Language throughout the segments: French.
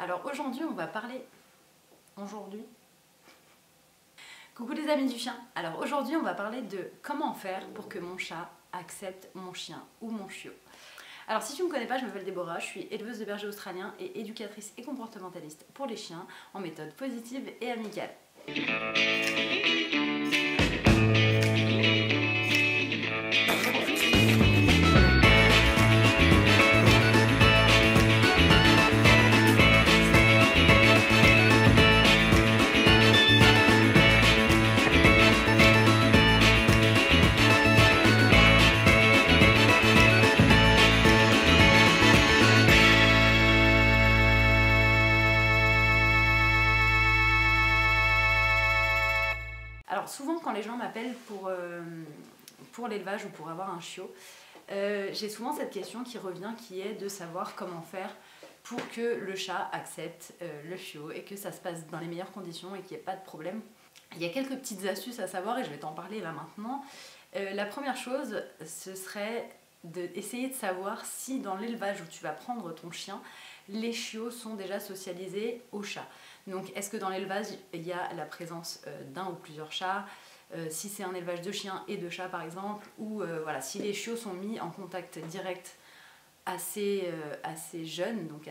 Alors aujourd'hui on va parler... Aujourd'hui Coucou les amis du chien. Alors aujourd'hui on va parler de comment faire pour que mon chat accepte mon chien ou mon chiot. Alors si tu ne me connais pas, je m'appelle Déborah, je suis éleveuse de berger australien et éducatrice et comportementaliste pour les chiens en méthode positive et amicale. Alors souvent quand les gens m'appellent pour l'élevage ou pour avoir un chiot, j'ai souvent cette question qui revient qui est de savoir comment faire pour que le chat accepte le chiot et que ça se passe dans les meilleures conditions et qu'il n'y ait pas de problème. Il y a quelques petites astuces à savoir et je vais t'en parler là maintenant. La première chose, ce serait d'essayer de savoir si dans l'élevage où tu vas prendre ton chien, les chiots sont déjà socialisés au chat. Donc est-ce que dans l'élevage il y a la présence d'un ou plusieurs chats, si c'est un élevage de chiens et de chats par exemple, ou voilà, si les chiots sont mis en contact direct assez jeunes, donc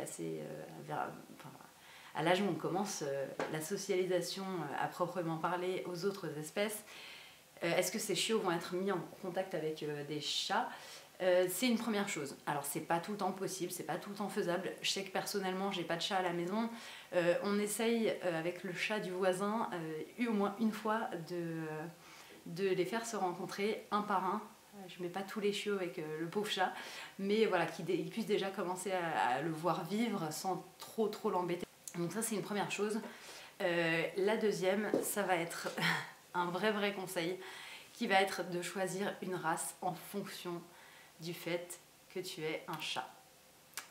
à l'âge où on commence la socialisation à proprement parler aux autres espèces, est-ce que ces chiots vont être mis en contact avec des chats? C'est une première chose. Alors c'est pas tout le temps possible, c'est pas tout le temps faisable. Je sais que personnellement j'ai pas de chat à la maison. On essaye avec le chat du voisin au moins une fois de les faire se rencontrer un par un. Je mets pas tous les chiots avec le pauvre chat, mais voilà, qu'ils puissent déjà commencer à le voir vivre sans trop l'embêter. Donc ça c'est une première chose. La deuxième, ça va être un vrai conseil qui va être de choisir une race en fonction du fait que tu es un chat.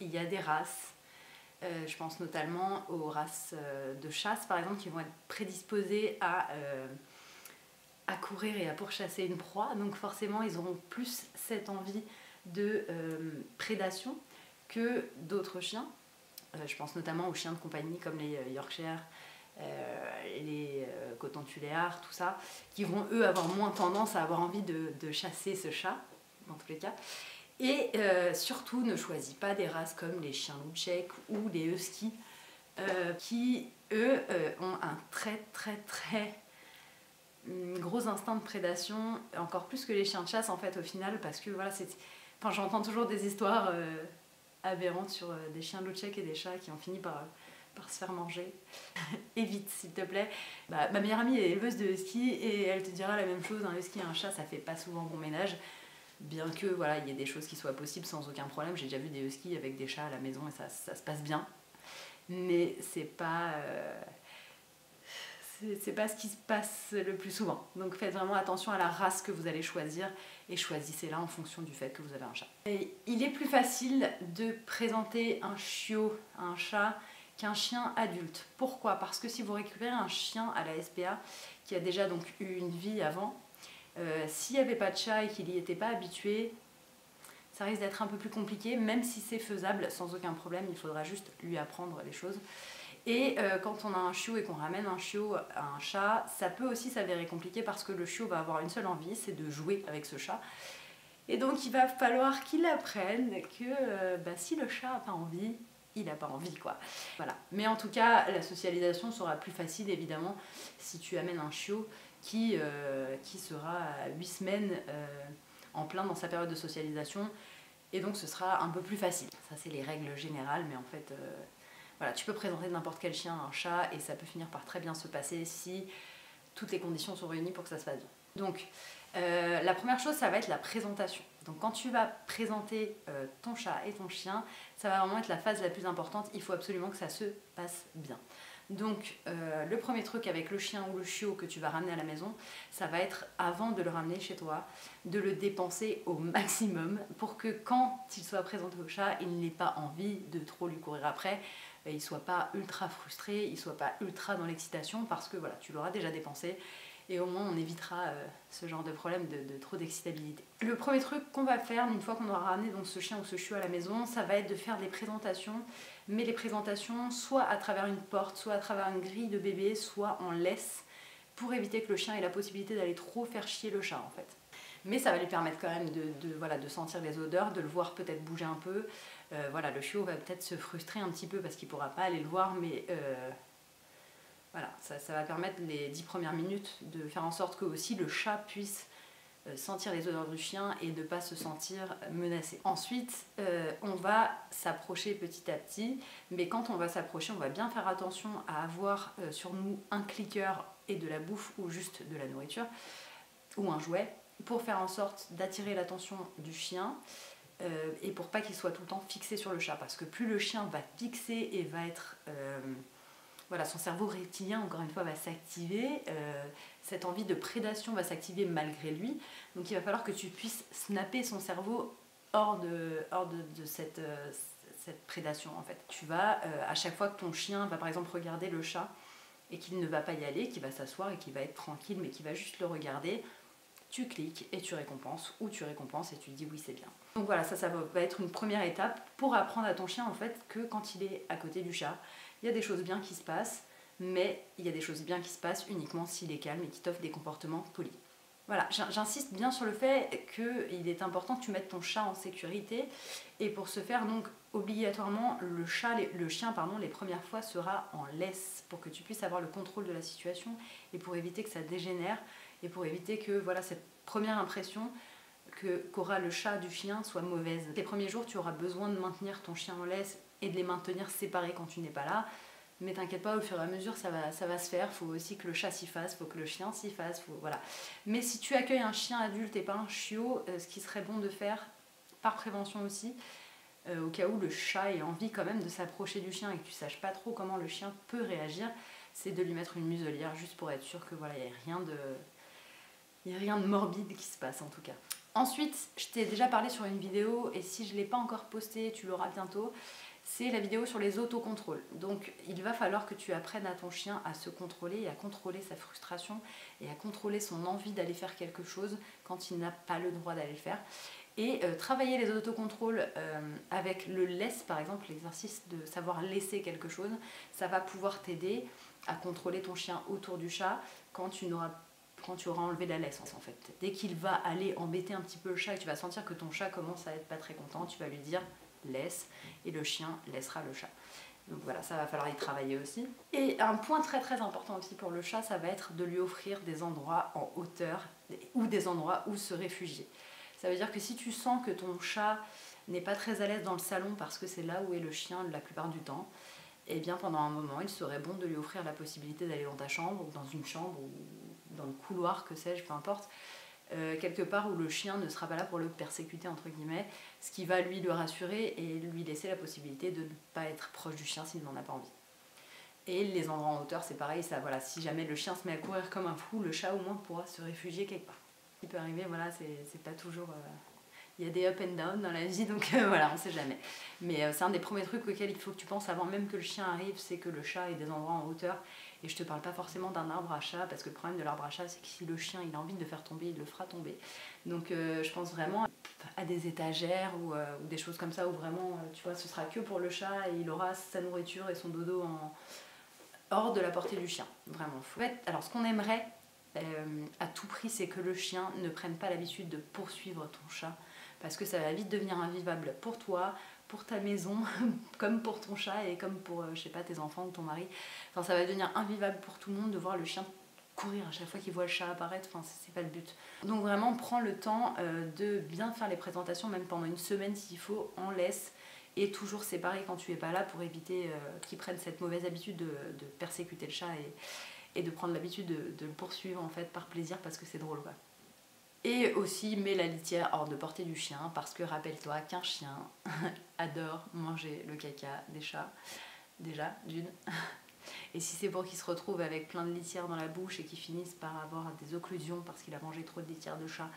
Il y a des races, je pense notamment aux races de chasse par exemple, qui vont être prédisposées à courir et à pourchasser une proie, donc forcément ils auront plus cette envie de prédation que d'autres chiens. Je pense notamment aux chiens de compagnie comme les Yorkshire, les Coton-Tuléar, tout ça, qui vont eux avoir moins tendance à avoir envie de chasser ce chat, dans tous les cas. Et surtout ne choisis pas des races comme les chiens loup tchèques ou les huskies, qui eux ont un très gros instinct de prédation, encore plus que les chiens de chasse en fait au final, parce que voilà, enfin, j'entends toujours des histoires aberrantes sur des chiens loup tchèques et des chats qui ont fini par se faire manger. Évite s'il te plaît. Ma meilleure amie est éleveuse de husky et elle te dira la même chose, un husky et un chat ça fait pas souvent bon ménage, bien que voilà, il y ait des choses qui soient possibles sans aucun problème. J'ai déjà vu des huskies avec des chats à la maison et ça se passe bien, mais c'est pas ce qui se passe le plus souvent. Donc faites vraiment attention à la race que vous allez choisir et choisissez-la en fonction du fait que vous avez un chat. Et il est plus facile de présenter un chiot à un chat qu'un chien adulte. Pourquoi? Parce que si vous récupérez un chien à la SPA qui a déjà donc eu une vie avant, s'il n'y avait pas de chat et qu'il n'y était pas habitué, ça risque d'être un peu plus compliqué, même si c'est faisable sans aucun problème, il faudra juste lui apprendre les choses. Et quand on a un chiot et qu'on ramène un chiot à un chat, ça peut aussi s'avérer compliqué parce que le chiot va avoir une seule envie, c'est de jouer avec ce chat. Et donc il va falloir qu'il apprenne que si le chat n'a pas envie, il n'a pas envie quoi. Voilà. Mais en tout cas, la socialisation sera plus facile évidemment si tu amènes un chiot qui sera à 8 semaines en plein dans sa période de socialisation. Et donc ce sera un peu plus facile. Ça c'est les règles générales, mais en fait... voilà, tu peux présenter n'importe quel chien à un chat et ça peut finir par très bien se passer si toutes les conditions sont réunies pour que ça se passe bien. Donc, la première chose, ça va être la présentation. Donc quand tu vas présenter ton chat et ton chien, ça va vraiment être la phase la plus importante. Il faut absolument que ça se passe bien. Donc le premier truc avec le chien ou le chiot que tu vas ramener à la maison, ça va être, avant de le ramener chez toi, de le dépenser au maximum pour que quand il soit présenté au chat, il n'ait pas envie de trop lui courir après, il ne soit pas ultra frustré, il ne soit pas ultra dans l'excitation parce que voilà, tu l'auras déjà dépensé et au moins on évitera ce genre de problème de trop d'excitabilité. Le premier truc qu'on va faire une fois qu'on aura ramené donc ce chien ou ce chiot à la maison, ça va être de faire des présentations, mais les présentations soit à travers une porte, soit à travers une grille de bébé, soit en laisse, pour éviter que le chien ait la possibilité d'aller trop faire chier le chat en fait. Mais ça va lui permettre quand même de sentir les odeurs, de le voir peut-être bouger un peu. Voilà, le chiot va peut-être se frustrer un petit peu parce qu'il ne pourra pas aller le voir, mais voilà, ça va permettre les 10 premières minutes de faire en sorte que aussi le chat puisse sentir les odeurs du chien et de ne pas se sentir menacé. Ensuite, on va s'approcher petit à petit, mais quand on va s'approcher, on va bien faire attention à avoir sur nous un cliqueur et de la bouffe ou juste de la nourriture ou un jouet pour faire en sorte d'attirer l'attention du chien et pour pas qu'il soit tout le temps fixé sur le chat, parce que plus le chien va fixer et va être... voilà, son cerveau reptilien, encore une fois, va s'activer. Cette envie de prédation va s'activer malgré lui. Donc il va falloir que tu puisses snapper son cerveau hors de cette prédation, en fait. Tu vas, à chaque fois que ton chien va, par exemple, regarder le chat et qu'il ne va pas y aller, qu'il va s'asseoir et qu'il va être tranquille, mais qu'il va juste le regarder, tu cliques et tu récompenses, ou tu récompenses et tu dis oui, c'est bien. Donc voilà, ça va être une première étape pour apprendre à ton chien, en fait, que quand il est à côté du chat, il y a des choses bien qui se passent, mais il y a des choses bien qui se passent uniquement s'il est calme et qu'il t'offre des comportements polis. Voilà, j'insiste bien sur le fait qu'il est important que tu mettes ton chat en sécurité, et pour ce faire, donc, obligatoirement, le chien, les premières fois sera en laisse pour que tu puisses avoir le contrôle de la situation et pour éviter que ça dégénère et pour éviter que voilà, cette première impression qu'aura le chat du chien soit mauvaise. Les premiers jours, tu auras besoin de maintenir ton chien en laisse et de les maintenir séparés quand tu n'es pas là. Mais t'inquiète pas, au fur et à mesure, ça va se faire. Il faut aussi que le chat s'y fasse, il faut que le chien s'y fasse. Voilà. Mais si tu accueilles un chien adulte et pas un chiot, ce qui serait bon de faire, par prévention aussi, au cas où le chat ait envie quand même de s'approcher du chien et que tu saches pas trop comment le chien peut réagir, c'est de lui mettre une muselière juste pour être sûr que voilà, il n'y a rien de morbide qui se passe en tout cas. Ensuite, je t'ai déjà parlé sur une vidéo, et si je ne l'ai pas encore postée, tu l'auras bientôt, c'est la vidéo sur les autocontrôles. Donc il va falloir que tu apprennes à ton chien à se contrôler et à contrôler sa frustration et à contrôler son envie d'aller faire quelque chose quand il n'a pas le droit d'aller le faire. Et travailler les autocontrôles avec le laisse, par exemple, l'exercice de savoir laisser quelque chose, ça va pouvoir t'aider à contrôler ton chien autour du chat quand tu auras enlevé la laisse en fait. Dès qu'il va aller embêter un petit peu le chat et tu vas sentir que ton chat commence à être pas très content, tu vas lui dire laisse et le chien laissera le chat. Donc voilà, ça va falloir y travailler aussi. Et un point très très important aussi pour le chat, ça va être de lui offrir des endroits en hauteur ou des endroits où se réfugier. Ça veut dire que si tu sens que ton chat n'est pas très à l'aise dans le salon parce que c'est là où est le chien la plupart du temps, et bien pendant un moment, il serait bon de lui offrir la possibilité d'aller dans ta chambre ou dans une chambre ou dans le couloir, que sais-je, peu importe, quelque part où le chien ne sera pas là pour le persécuter entre guillemets, ce qui va lui le rassurer et lui laisser la possibilité de ne pas être proche du chien s'il n'en a pas envie. Et les endroits en hauteur, c'est pareil, ça, voilà, si jamais le chien se met à courir comme un fou, le chat au moins pourra se réfugier quelque part. Ce qui peut arriver, voilà, c'est pas toujours... Il y a des up and down dans la vie, donc voilà, on sait jamais. Mais c'est un des premiers trucs auxquels il faut que tu penses avant même que le chien arrive, c'est que le chat ait des endroits en hauteur. Et je te parle pas forcément d'un arbre à chat, parce que le problème de l'arbre à chat, c'est que si le chien il a envie de le faire tomber, il le fera tomber. Donc je pense vraiment à des étagères ou des choses comme ça, où vraiment, tu vois, ce sera que pour le chat et il aura sa nourriture et son dodo hors de la portée du chien. Vraiment. En fait, alors ce qu'on aimerait à tout prix, c'est que le chien ne prenne pas l'habitude de poursuivre ton chat, parce que ça va vite devenir invivable pour toi, pour ta maison, comme pour ton chat et comme pour, je sais pas, tes enfants ou ton mari. Enfin, ça va devenir invivable pour tout le monde de voir le chien courir à chaque fois qu'il voit le chat apparaître. Enfin, c'est pas le but. Donc vraiment, prends le temps de bien faire les présentations, même pendant une semaine s'il faut, en laisse, et toujours séparé quand tu es pas là pour éviter qu'ils prennent cette mauvaise habitude de persécuter le chat et de prendre l'habitude de le poursuivre en fait par plaisir parce que c'est drôle quoi. Et aussi mets la litière hors de portée du chien, parce que rappelle-toi qu'un chien adore manger le caca des chats, déjà d'une. Et si c'est pour qu'il se retrouve avec plein de litière dans la bouche et qu'il finisse par avoir des occlusions parce qu'il a mangé trop de litière de chat,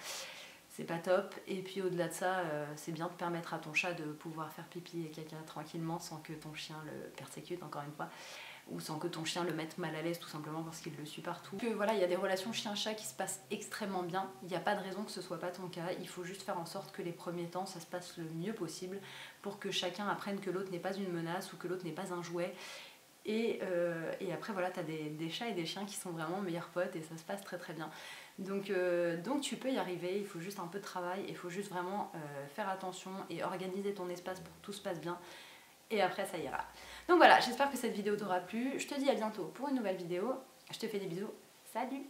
c'est pas top. Et puis au-delà de ça, c'est bien de permettre à ton chat de pouvoir faire pipi et caca tranquillement sans que ton chien le persécute, encore une fois. ou sans que ton chien le mette mal à l'aise tout simplement parce qu'il le suit partout. Que voilà, il y a des relations chien-chat qui se passent extrêmement bien, il n'y a pas de raison que ce soit pas ton cas, il faut juste faire en sorte que les premiers temps ça se passe le mieux possible pour que chacun apprenne que l'autre n'est pas une menace ou que l'autre n'est pas un jouet. Et après voilà, tu as des chats et des chiens qui sont vraiment meilleurs potes et ça se passe très très bien. Donc tu peux y arriver, il faut juste un peu de travail, il faut juste vraiment faire attention et organiser ton espace pour que tout se passe bien. Et après ça ira. Donc voilà, j'espère que cette vidéo t'aura plu. Je te dis à bientôt pour une nouvelle vidéo. Je te fais des bisous. Salut!